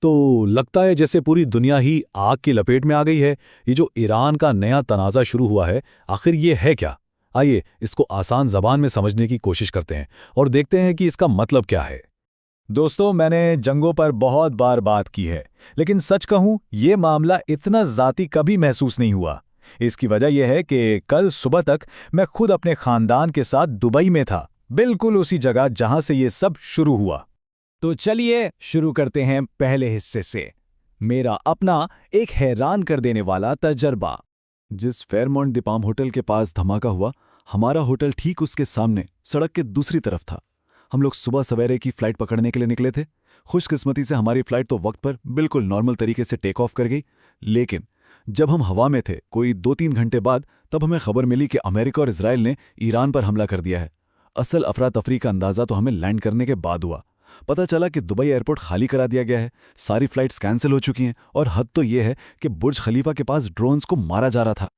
तो लगता है जैसे पूरी दुनिया ही आग की लपेट में आ गई है। ये जो ईरान का नया तनाज़ा शुरू हुआ है, आखिर ये है क्या? आइए इसको आसान ज़बान में समझने की कोशिश करते हैं और देखते हैं कि इसका मतलब क्या है। दोस्तों, मैंने जंगों पर बहुत बार बात की है, लेकिन सच कहूं ये मामला इतना ज़ाती कभी महसूस नहीं हुआ। इसकी वजह यह है कि कल सुबह तक मैं खुद अपने खानदान के साथ दुबई में था, बिल्कुल उसी जगह जहां से ये सब शुरू हुआ। तो चलिए शुरू करते हैं पहले हिस्से से, मेरा अपना एक हैरान कर देने वाला तजर्बा। जिस फेयरमाउंट द पाम होटल के पास धमाका हुआ, हमारा होटल ठीक उसके सामने सड़क के दूसरी तरफ था। हम लोग सुबह सवेरे की फ्लाइट पकड़ने के लिए निकले थे। खुशकिस्मती से हमारी फ्लाइट तो वक्त पर बिल्कुल नॉर्मल तरीके से टेक ऑफ कर गई, लेकिन जब हम हवा में थे कोई 2-3 घंटे बाद, तब हमें खबर मिली कि अमेरिका और इजराइल ने ईरान पर हमला कर दिया है। असल अफरा तफरी का अंदाज़ा तो हमें लैंड करने के बाद हुआ। पता चला कि दुबई एयरपोर्ट खाली करा दिया गया है, सारी फ्लाइट्स कैंसिल हो चुकी हैं, और हद तो ये है कि बुर्ज खलीफा के पास ड्रोन्स को मारा जा रहा था।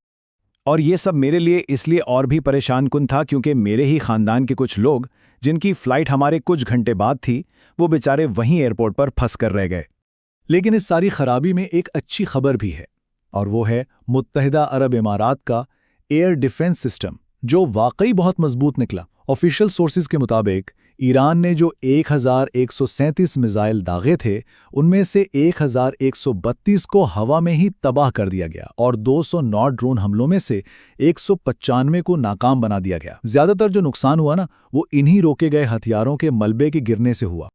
और ये सब मेरे लिए इसलिए और भी परेशान कुन था क्योंकि मेरे ही खानदान के कुछ लोग, जिनकी फ्लाइट हमारे कुछ घंटे बाद थी, वो बेचारे वहीं एयरपोर्ट पर फंस कर रह गए। लेकिन इस सारी खराबी में एक अच्छी खबर भी है, और वो है मुत्तहिदा अरब इमारात का एयर डिफेंस सिस्टम, जो वाकई बहुत मजबूत निकला। ऑफिशियल सोर्सेज के मुताबिक ईरान ने जो 1137 मिसाइल दागे थे, उनमें से 1132 को हवा में ही तबाह कर दिया गया और 209 ड्रोन हमलों में से 195 को नाकाम बना दिया गया। ज्यादातर जो नुकसान हुआ ना, वो इन्हीं रोके गए हथियारों के मलबे के गिरने से हुआ।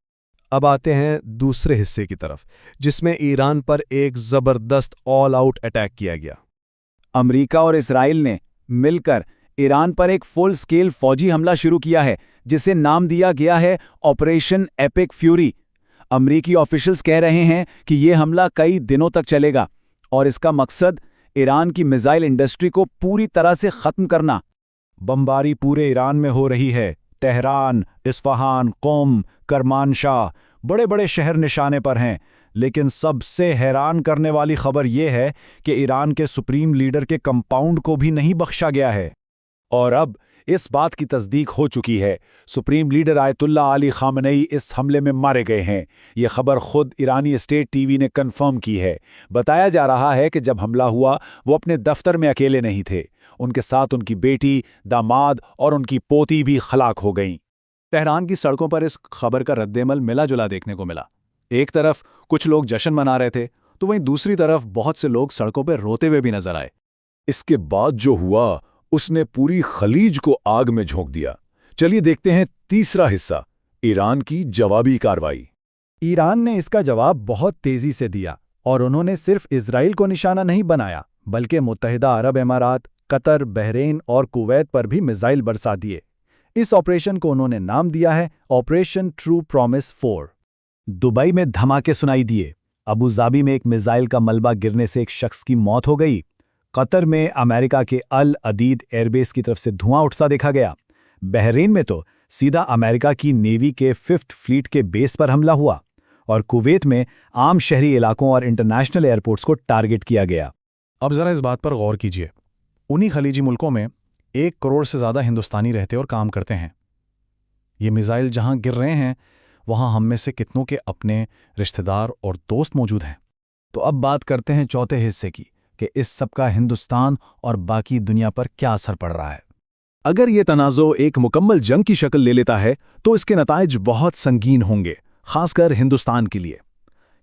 अब आते हैं दूसरे हिस्से की तरफ, जिसमें ईरान पर एक जबरदस्त ऑल आउट अटैक किया गया। अमेरिका और इजराइल ने मिलकर ईरान पर एक फुल स्केल फौजी हमला शुरू किया है, जिसे नाम दिया गया है ऑपरेशन एपिक फ्यूरी। अमेरिकी ऑफिशियल्स कह रहे हैं कि यह हमला कई दिनों तक चलेगा और इसका मकसद ईरान की मिसाइल इंडस्ट्री को पूरी तरह से खत्म करना। बमबारी पूरे ईरान में हो रही है। तेहरान, इस्फहान, क़ोम, करमानशाह, बड़े बड़े शहर निशाने पर हैं। लेकिन सबसे हैरान करने वाली खबर यह है कि ईरान के सुप्रीम लीडर के कंपाउंड को भी नहीं बख्शा गया है। और अब इस बात की तस्दीक हो चुकी है, supreme leader ayatollah Ali Khamenei इस हमले में मारे गए हैं। ये खबर खुद ईरानी स्टेट टीवी ने कंफर्म की है। बताया जा रहा है कि जब हमला हुआ, वो अपने दफ्तर में अकेले नहीं थे। उनके साथ उनकी बेटी, दामाद और उनकी पोती भी हलाक हो गईं। तेहरान की सड़कों पर इस खबर का रद्देमल मिला जुला देखने को मिला। एक तरफ कुछ लोग जश्न मना रहे थे, तो वहीं दूसरी तरफ बहुत से लोग सड़कों पर रोते हुए भी नजर आए। इसके बाद जो हुआ, उसने पूरी खलीज को आग में झोंक दिया। चलिए देखते हैं तीसरा हिस्सा, ईरान की जवाबी कार्रवाई। ईरान ने इसका जवाब बहुत तेजी से दिया और उन्होंने सिर्फ इजराइल को निशाना नहीं बनाया, बल्कि मुत्तहिदा अरब इमारात, कतर, बहरीन और कुवैत पर भी मिसाइल बरसा दिए। इस ऑपरेशन को उन्होंने नाम दिया है ऑपरेशन ट्रू प्रॉमिस 4। दुबई में धमाके सुनाई दिए। अबू धाबी में एक मिसाइल का मलबा गिरने से एक शख्स की मौत हो गई। कतर में अमेरिका के अल अदीद एयरबेस की तरफ से धुआं उठता देखा गया। बहरीन में तो सीधा अमेरिका की नेवी के 5th फ्लीट के बेस पर हमला हुआ और कुवैत में आम शहरी इलाकों और इंटरनेशनल एयरपोर्ट्स को टारगेट किया गया। अब जरा इस बात पर गौर कीजिए, उन्हीं खलीजी मुल्कों में 1 करोड़ से ज़्यादा हिंदुस्तानी रहते और काम करते हैं। ये मिसाइल जहां गिर रहे हैं, वहां हम में से कितनों के अपने रिश्तेदार और दोस्त मौजूद हैं। तो अब बात करते हैं चौथे हिस्से की, कि इस सब का हिंदुस्तान और बाकी दुनिया पर क्या असर पड़ रहा है। अगर ये तनाज़ो एक मुकम्मल जंग की शक्ल ले लेता है, तो इसके नताइज बहुत संगीन होंगे, खासकर हिंदुस्तान के लिए।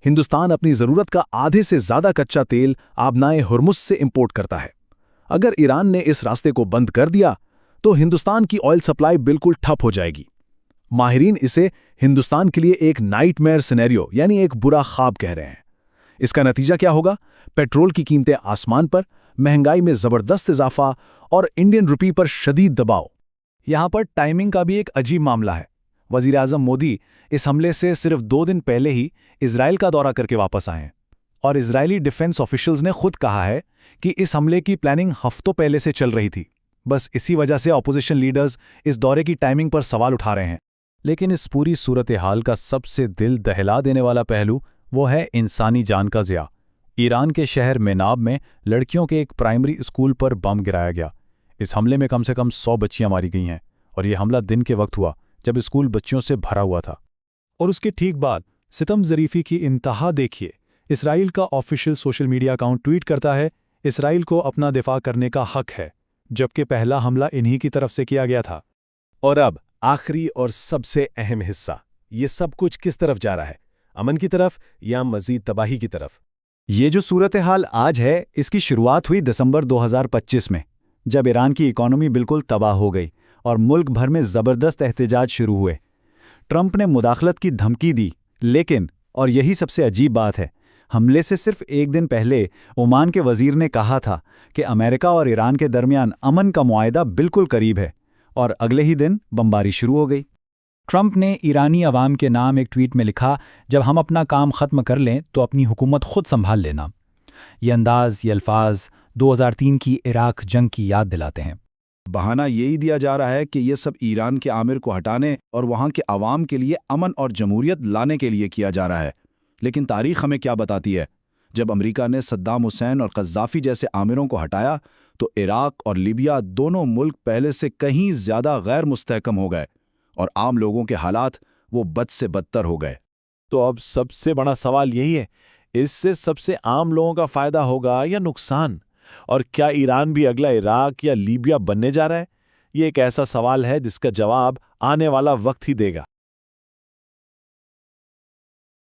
हिंदुस्तान अपनी ज़रूरत का आधे से ज़्यादा कच्चा तेल आबनाए हुर्मुज़ से इंपोर्ट करता है। अगर ईरान ने इस रास्ते को बंद कर दिया, तो हिंदुस्तान की ऑयल सप्लाई बिल्कुल ठप हो जाएगी। माहिरीन इसे हिंदुस्तान के लिए एक नाइटमेयर सिनेरियो, यानी एक बुरा ख्वाब कह रहे हैं। इसका नतीजा क्या होगा? पेट्रोल की कीमतें आसमान पर, महंगाई में जबरदस्त इजाफा और इंडियन रुपी पर शदीद दबाव। यहां पर टाइमिंग का भी एक अजीब मामला है। वजीर आजम मोदी इस हमले से सिर्फ 2 दिन पहले ही इजराइल का दौरा करके वापस आए हैं और इजरायली डिफेंस ऑफिशियल्स ने खुद कहा है कि इस हमले की प्लानिंग हफ्तों पहले से चल रही थी। बस इसी वजह से ऑपोजिशन लीडर्स इस दौरे की टाइमिंग पर सवाल उठा रहे हैं। लेकिन इस पूरी सूरत हाल का सबसे दिल दहला देने वाला पहलू वो है इंसानी जान का ज़िया। ईरान के शहर मेनाब में लड़कियों के एक प्राइमरी स्कूल पर बम गिराया गया। इस हमले में कम से कम 100 बच्चियां मारी गई हैं और यह हमला दिन के वक्त हुआ जब स्कूल बच्चियों से भरा हुआ था। और उसके ठीक बाद सितम ज़रीफ़ी की इंतहा देखिए। इसराइल का official social media account tweet करता है, इसराइल को अपना दिफा करने का हक है, जबकि पहला हमला इन्हीं की तरफ से किया गया था। और अब आखिरी और सबसे अहम हिस्सा, ये सब कुछ किस तरफ जा रहा है? अमन की तरफ या मजीद तबाही की तरफ? ये जो सूरत हाल आज है, इसकी शुरुआत हुई दिसंबर 2025 में, जब ईरान की इकॉनमी बिल्कुल तबाह हो गई और मुल्क भर में ज़बरदस्त एहतजाज शुरू हुए। ट्रंप ने मुदाखलत की धमकी दी, लेकिन, और यही सबसे अजीब बात है, हमले से सिर्फ एक दिन पहले ओमान के वजीर ने कहा था कि अमेरिका और ईरान के दरमियान अमन का मुआहदा बिल्कुल करीब है, और अगले ही दिन बमबारी शुरू हो गई। ट्रंप ने ईरानी अवाम के नाम एक ट्वीट में लिखा, जब हम अपना काम ख़त्म कर लें तो अपनी हुकूमत खुद संभाल लेना। ये अंदाज़, ये अल्फाज 2003 की इराक जंग की याद दिलाते हैं। बहाना यही दिया जा रहा है कि ये सब ईरान के आमिर को हटाने और वहाँ के अवाम के लिए अमन और जमहूरियत लाने के लिए किया जा रहा है। लेकिन तारीख हमें क्या बताती है? जब अमेरिका ने सद्दाम हुसैन और कज़्ज़ाफ़ी जैसे आमिरों को हटाया तो इराक और लीबिया दोनों मुल्क पहले से कहीं ज़्यादा गैर मुस्तहकम हो गए और आम लोगों के हालात वो बद से बदतर हो गए। तो अब सबसे बड़ा सवाल यही है, इससे सबसे आम लोगों का फायदा होगा या नुकसान? और क्या ईरान भी अगला इराक या लीबिया बनने जा रहा है? ये एक ऐसा सवाल है जिसका जवाब आने वाला वक्त ही देगा।